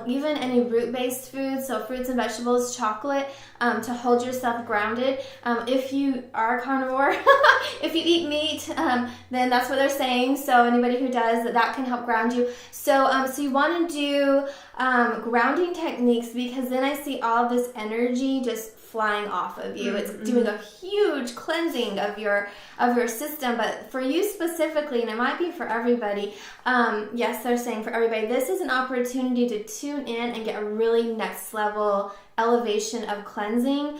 even any root-based foods, so fruits and vegetables, chocolate, to hold yourself grounded. If you are a carnivore, if you eat meat, then that's what they're saying. So anybody who does, that can help ground you. So you want to do grounding techniques, because then I see all this energy just flying off of you. It's doing a huge cleansing of your system. But for you specifically, and it might be for everybody, yes, they're saying for everybody, this is an opportunity to tune in and get a really next level elevation of cleansing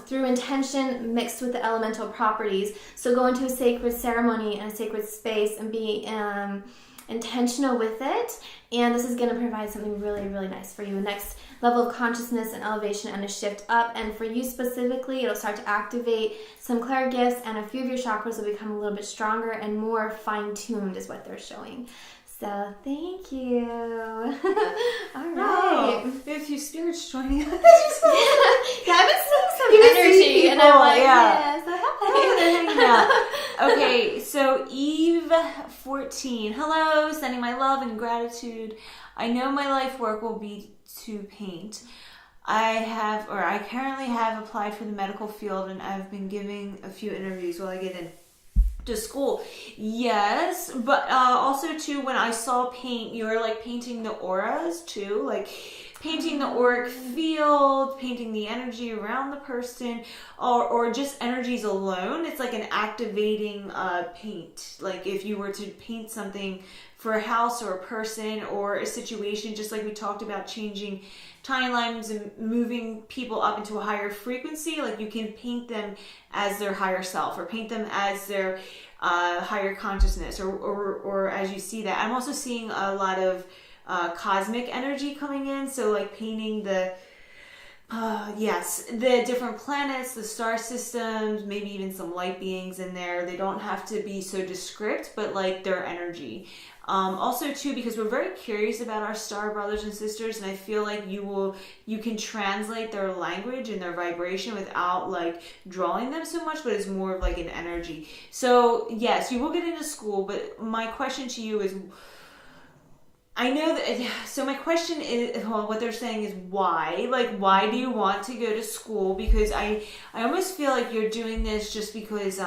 through intention mixed with the elemental properties. So go into a sacred ceremony and a sacred space and be intentional with it, and this is going to provide something really, really nice for you. A next level of consciousness and elevation and a shift up. And for you specifically, it'll start to activate some clair gifts, and a few of your chakras will become a little bit stronger and more fine-tuned is what they're showing. So thank you. All right. We have a few spirits joining us. Yeah, I've been seeing some energy, and I'm like, yeah, so hi. Okay, so Eve 14. Hello, sending my love and gratitude. I know my life work will be to paint. I currently have applied for the medical field, and I've been giving a few interviews while I get in to school. Yes, but also too, when I saw paint, you were like painting the auras too, like painting the auric field, painting the energy around the person, or just energies alone. It's like an activating paint. Like if you were to paint something for a house or a person or a situation, just like we talked about changing timelines and moving people up into a higher frequency, like you can paint them as their higher self or paint them as their higher consciousness or as you see that. I'm also seeing a lot of cosmic energy coming in, so like painting the the different planets, the star systems, maybe even some light beings in there. They don't have to be so descript, but like their energy. Also too, because we're very curious about our star brothers and sisters, and I feel like you can translate their language and their vibration without like drawing them so much, but it's more of like an energy. So yes, you will get into school, but my question to you is, I know that, so my question is, well, what they're saying is why? Like, why do you want to go to school? Because I almost feel like you're doing this just because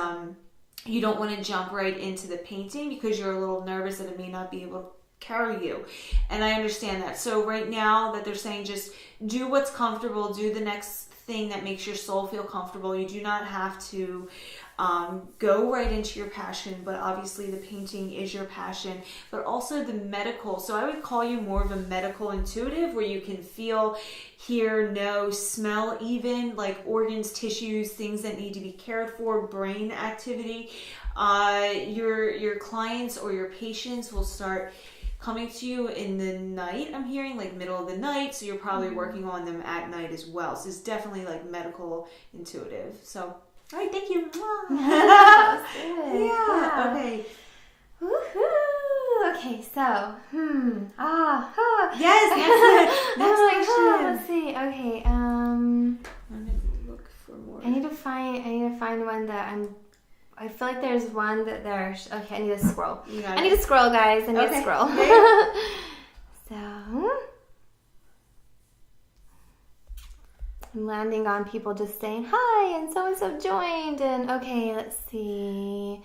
you don't want to jump right into the painting because you're a little nervous that it may not be able to carry you. And I understand that. So right now that they're saying just do what's comfortable, do the next thing that makes your soul feel comfortable. You do not have to Go right into your passion, but obviously the painting is your passion, but also the medical. So I would call you more of a medical intuitive, where you can feel, hear, know, smell, even like organs, tissues, things that need to be cared for, brain activity. Your clients or your patients will start coming to you in the night, I'm hearing, like middle of the night, so you're probably working on them at night as well. So it's definitely like medical intuitive. So all right, thank you. That was good. Yeah. Okay. Woohoo! Okay, so, Yes, next section. Let's see. Okay, I'm gonna look for more. I need to find one that I feel like there's one that there's. Okay, I need a scroll. I need a scroll, guys. I need a scroll. Okay. So, I'm landing on people just saying hi and so joined, and okay, let's see.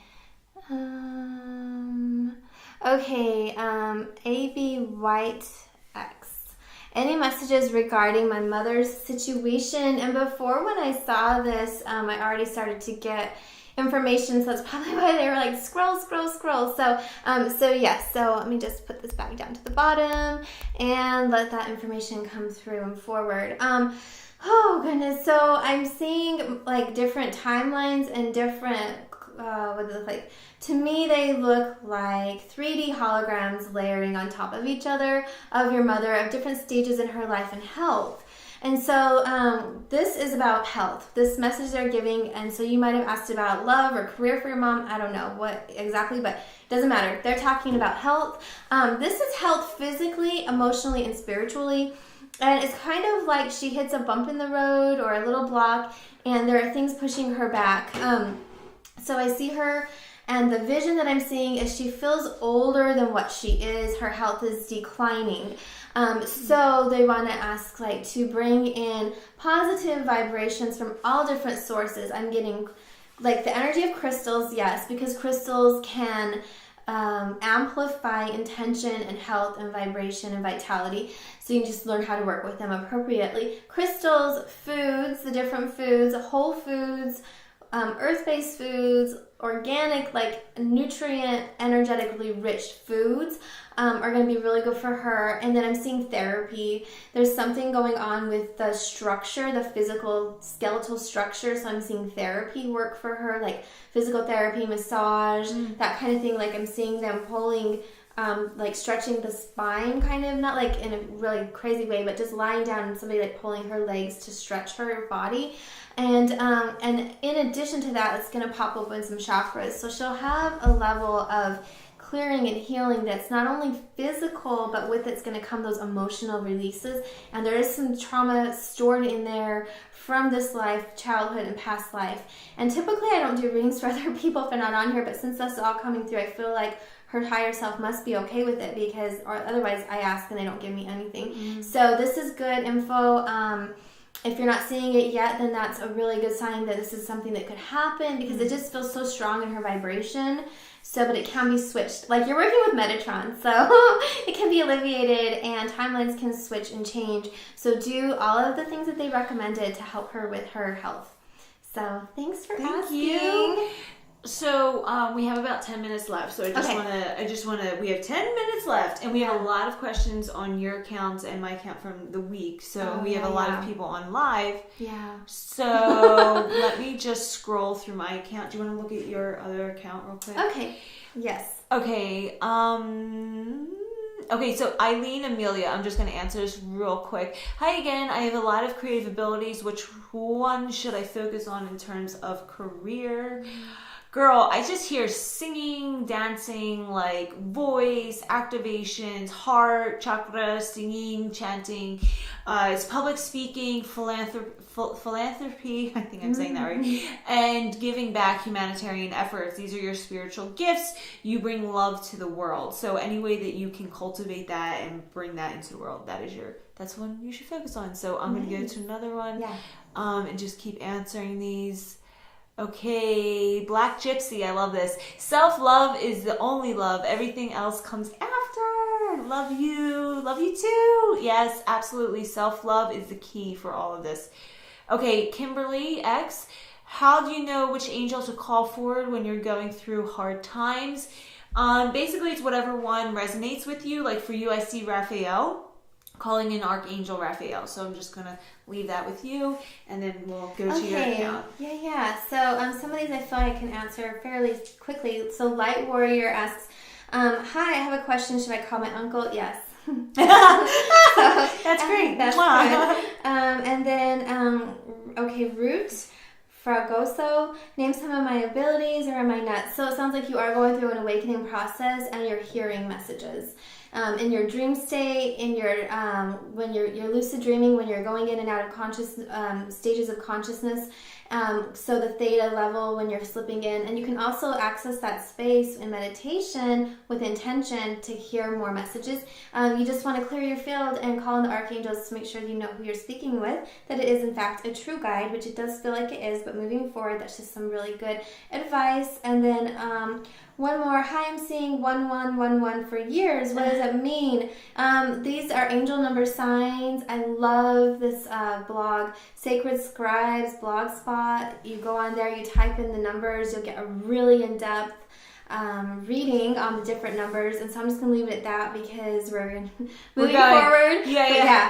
Okay, AV White X. Any messages regarding my mother's situation? And before, when I saw this, I already started to get information, so that's probably why they were like scroll. So yes, so let me just put this back down to the bottom and let that information come through and forward. Oh goodness, so I'm seeing like different timelines and different, what do they look like? To me, they look like 3D holograms layering on top of each other of your mother, of different stages in her life and health. And so this is about health, this message they're giving. And so you might have asked about love or career for your mom. I don't know what exactly, but it doesn't matter. They're talking about health. This is health physically, emotionally, and spiritually. And it's kind of like she hits a bump in the road or a little block, and there are things pushing her back. So I see her, and the vision that I'm seeing is she feels older than what she is. Her health is declining. So they want to ask like to bring in positive vibrations from all different sources. I'm getting like the energy of crystals, yes, because crystals can amplify intention and health and vibration and vitality. So you can just learn how to work with them appropriately. Crystals, foods, the different foods, whole foods, earth-based foods, organic, like nutrient, energetically rich foods are going to be really good for her. And then I'm seeing therapy. There's something going on with the structure, the physical skeletal structure. So I'm seeing therapy work for her, like physical therapy, massage, that kind of thing. Like I'm seeing them pulling, like stretching the spine, kind of, not like in a really crazy way, but just lying down and somebody like pulling her legs to stretch her body. And in addition to that, it's going to pop open some chakras. So she'll have a level of clearing and healing that's not only physical, but with it's going to come those emotional releases. And there is some trauma stored in there from this life, childhood, and past life. And typically I don't do readings for other people if they're not on here, but since that's all coming through, I feel like her higher self must be okay with it, because, or otherwise I ask and they don't give me anything. So this is good info. If you're not seeing it yet, then that's a really good sign that this is something that could happen, because it just feels so strong in her vibration. So, but it can be switched. Like you're working with Metatron, so it can be alleviated and timelines can switch and change. So do all of the things that they recommended to help her with her health. So thanks for asking. You. So we have about 10 minutes left. So I just want to, we have 10 minutes left, and we have a lot of questions on your accounts and my account from the week. So we have a lot of people on live. Yeah. So let me just scroll through my account. Do you want to look at your other account real quick? Okay. Yes. Okay. Okay, so Eileen Amelia, I'm just going to answer this real quick. Hi again, I have a lot of creative abilities. Which one should I focus on in terms of career? Girl, I just hear singing, dancing, like voice, activations, heart, chakra, singing, chanting. It's public speaking, philanthropy, I think I'm saying that right, and giving back, humanitarian efforts. These are your spiritual gifts. You bring love to the world. So any way that you can cultivate that and bring that into the world, that's one you should focus on. So I'm going to go to another one and just keep answering these. Okay, Black Gypsy, I love this. Self-love is the only love. Everything else comes after. Love you. Love you too. Yes, absolutely. Self-love is the key for all of this. Okay, Kimberly X. How do you know which angel to call forward when you're going through hard times? Basically, it's whatever one resonates with you. Like for you, I see Raphael, calling in Archangel Raphael. So I'm just going to leave that with you, and then we'll go to your account. Yeah. So some of these I feel like I can answer fairly quickly. So Light Warrior asks, hi, I have a question. Should I call my uncle? Yes. That's great. That's good. And then, Root Fragoso, name some of my abilities or am I nuts? So it sounds like you are going through an awakening process and you're hearing messages. In your dream state, in your when you're lucid dreaming, when you're going in and out of conscious stages of consciousness, so the theta level when you're slipping in, and you can also access that space in meditation with intention to hear more messages. You just want to clear your field and call in the archangels to make sure you know who you're speaking with, that it is in fact a true guide, which it does feel like it is, but moving forward, that's just some really good advice. And then one more. Hi, I'm seeing 1111 for years. What does that mean? These are angel number signs. I love this blog, Sacred Scribes Blogspot. You go on there, you type in the numbers, you'll get a really in-depth reading on the different numbers. And so I'm just going to leave it at that because we're moving forward.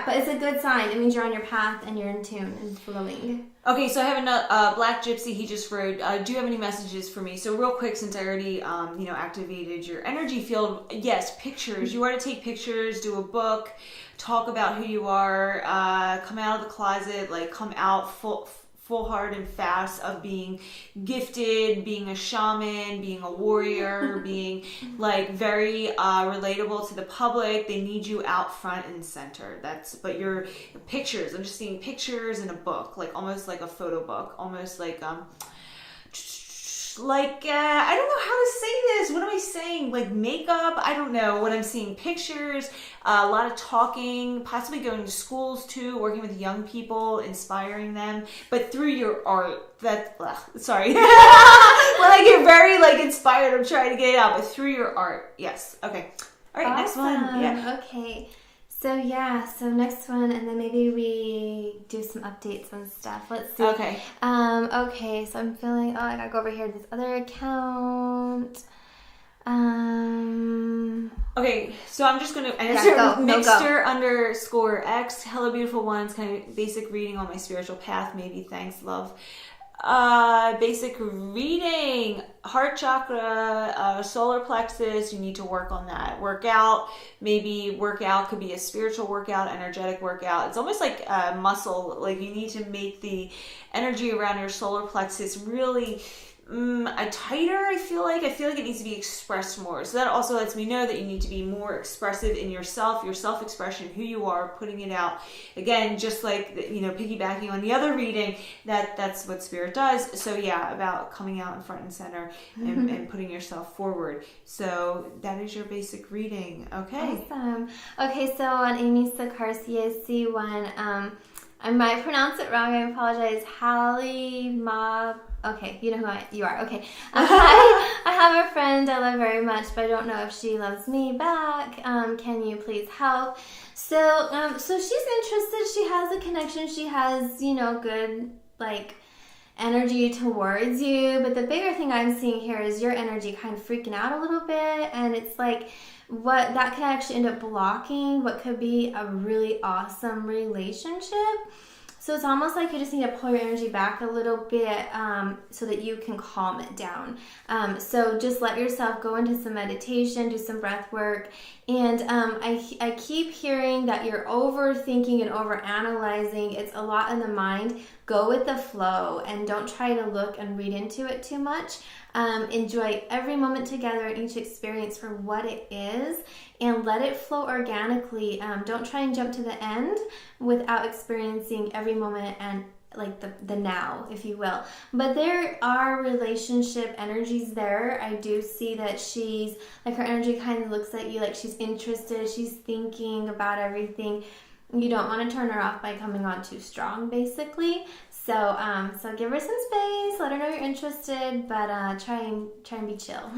But it's a good sign. It means you're on your path and you're in tune and flowing. Okay, so I have another Black Gypsy. He just wrote, do you have any messages for me? So real quick, since I already activated your energy field, yes, pictures. You are to take pictures, do a book, talk about who you are, come out of the closet, like come out full hard and fast of being gifted, being a shaman, being a warrior, being like very relatable to the public. They need you out front and center. But your pictures, I'm just seeing pictures in a book, like almost like a photo book, almost like I don't know how to say this. What am I saying? Like makeup? I don't know what I'm seeing. Pictures, a lot of talking, possibly going to schools too, working with young people, inspiring them, but through your art. Sorry. Well, like you're very like inspired. I'm trying to get it out, but through your art. Yes. Okay. All right. Awesome. Next one. Yeah. Okay. So next one, and then maybe we do some updates and stuff. Let's see. Okay. Okay, so I'm feeling, I gotta go over here to this other account. Okay, so I'm just gonna answer Mixter_X. Hello, beautiful ones. Kind of basic reading on my spiritual path. Maybe. Thanks, love. Basic reading, heart chakra, solar plexus. You need to work on that. Workout could be a spiritual workout, energetic workout. It's almost like a muscle. Like you need to make the energy around your solar plexus really tighter. I feel like it needs to be expressed more. So that also lets me know that you need to be more expressive in yourself, your self-expression, who you are, putting it out. Again, just like piggybacking on the other reading, that's what spirit does. So yeah, about coming out in front and center and putting yourself forward. So that is your basic reading. Okay. Awesome. Okay, so on Amy Sikarskie, I see one. I might pronounce it wrong. I apologize. Okay, you know who you are. Okay. I have a friend I love very much, but I don't know if she loves me back. Can you please help? So she's interested. She has a connection. She has, good, energy towards you. But the bigger thing I'm seeing here is your energy kind of freaking out a little bit. And it's like, what that can actually end up blocking what could be a really awesome relationship. So it's almost like you just need to pull your energy back a little bit so that you can calm it down. So just let yourself go into some meditation, do some breath work. And I keep hearing that you're overthinking and overanalyzing. It's a lot in the mind. Go with the flow and don't try to look and read into it too much. Enjoy every moment together and each experience for what it is and let it flow organically. Don't try and jump to the end without experiencing every moment and the now, if you will. But there are relationship energies there. I do see that she's her energy kind of looks at you like she's interested. She's thinking about everything. You don't want to turn her off by coming on too strong, basically. So give her some space. Let her know you're interested, but try and be chill.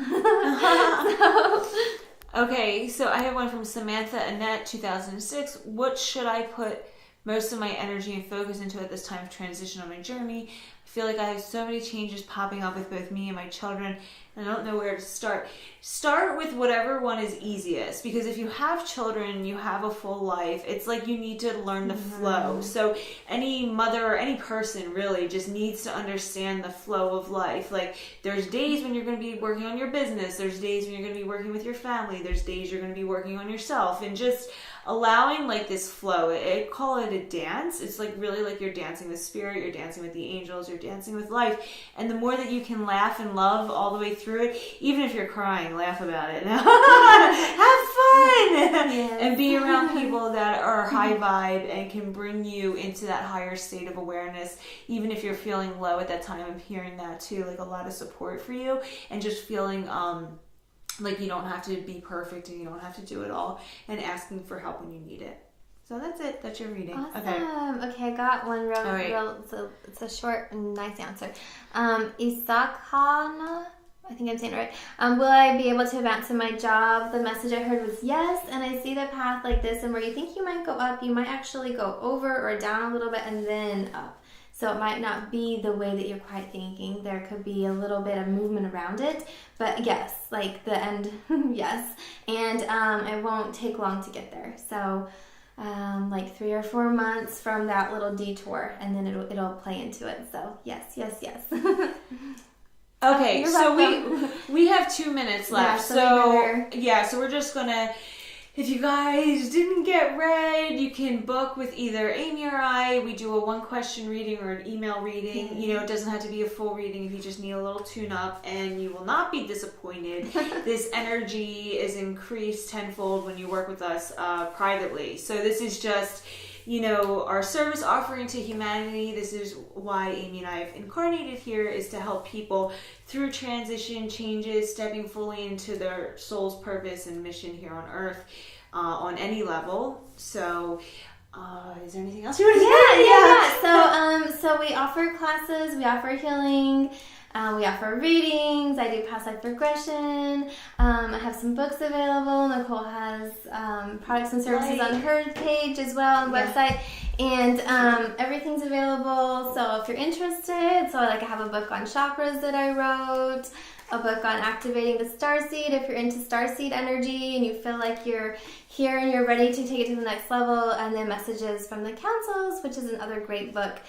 Okay, so I have one from Samantha Annette, 2006. What should I put most of my energy and focus into at this time of transition on my journey? I feel like I have so many changes popping up with both me and my children, and I don't know where to start. Start with whatever one is easiest, because if you have children, you have a full life. It's like you need to learn the flow. So any mother or any person really just needs to understand the flow of life. Like there's days when you're going to be working on your business. There's days when you're going to be working with your family. There's days you're going to be working on yourself, and just allowing like this flow. I call it a dance. It's like really like you're dancing with spirit, you're dancing with the angels, you're dancing with life. And the more that you can laugh and love all the way through it, even if you're crying, laugh about it. Have fun! Yes. And be around people that are high vibe and can bring you into that higher state of awareness. Even if you're feeling low at that time, I'm hearing that too, like a lot of support for you, and just feeling like you don't have to be perfect and you don't have to do it all, and asking for help when you need it. So that's it. That's your reading. Awesome. Okay, I got one real it's a short and nice answer. Isakana, I think I'm saying it right. Will I be able to advance in my job? The message I heard was yes, and I see the path like this, and where you think you might go up, you might actually go over or down a little bit and then up. So it might not be the way that you're quite thinking. There could be a little bit of movement around it. But yes, like the end, yes. And it won't take long to get there. So like 3 or 4 months from that little detour, and then it'll play into it. So yes. Okay, so we have 2 minutes left. So so we're just gonna, if you guys didn't get read, you can book with either Amy or I. We do a 1-question reading or an email reading. You know, it doesn't have to be a full reading if you just need a little tune-up, and you will not be disappointed. This energy is increased tenfold when you work with us privately. So this is just, you know, our service offering to humanity. This is why Amy and I have incarnated here, is to help people through transition, changes, stepping fully into their soul's purpose and mission here on Earth, on any level. So, is there anything else you want to say? Yeah. So we offer classes, we offer healing. We offer readings. I do past life regression. I have some books available. Nicole has products and services on her page as well, on the website. And everything's available. So if you're interested, so like I have a book on chakras that I wrote, a book on activating the Starseed. If you're into Starseed energy and you feel like you're here and you're ready to take it to the next level, and then messages from the councils, which is another great book,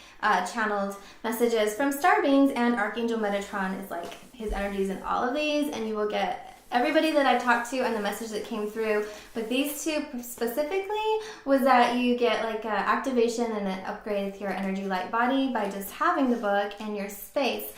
channeled messages from star beings, and Archangel Metatron is like his energies in all of these, and you will get everybody that I've talked to and the message that came through. But these two specifically was that you get like activation and an upgrade with your energy light body by just having the book in your space.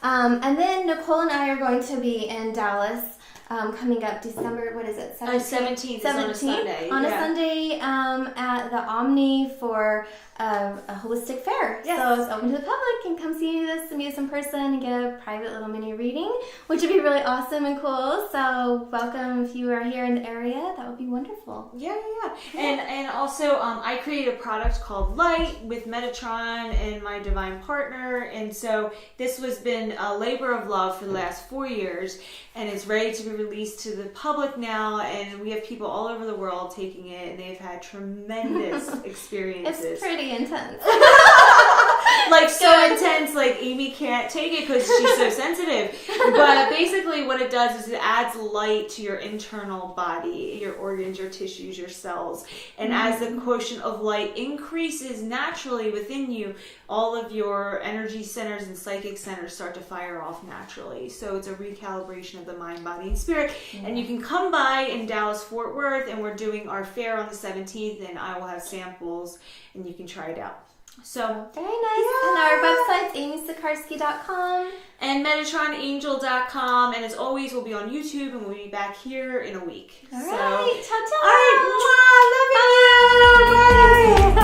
And then Nicole and I are going to be in Dallas coming up December, what is it? 17th on a Sunday. On a Sunday at the Omni for a holistic fair. Yes. So it's open to the public, and come see us and meet us in person and get a private little mini reading, which would be really awesome and cool. So welcome if you are here in the area. That would be wonderful. Yeah. And also I created a product called Light with Metatron and my divine partner, and so this has been a labor of love for the last 4 years, and it's ready to be released to the public now, and we have people all over the world taking it, and they've had tremendous experiences. It's pretty intense. Like so intense, like Amy can't take it because she's so sensitive. But basically what it does is it adds light to your internal body, your organs, your tissues, your cells. And as the quotient of light increases naturally within you, all of your energy centers and psychic centers start to fire off naturally. So it's a recalibration of the mind, body, and spirit. And you can come by in Dallas, Fort Worth, and we're doing our fair on the 17th, and I will have samples, and you can try it out. So very nice. Yeah. And our website's amysikarskie.com and metatronangel.com, and as always, we'll be on YouTube, and we'll be back here in a week. All right. Ciao, ciao. All right. Mwah, love you. Bye.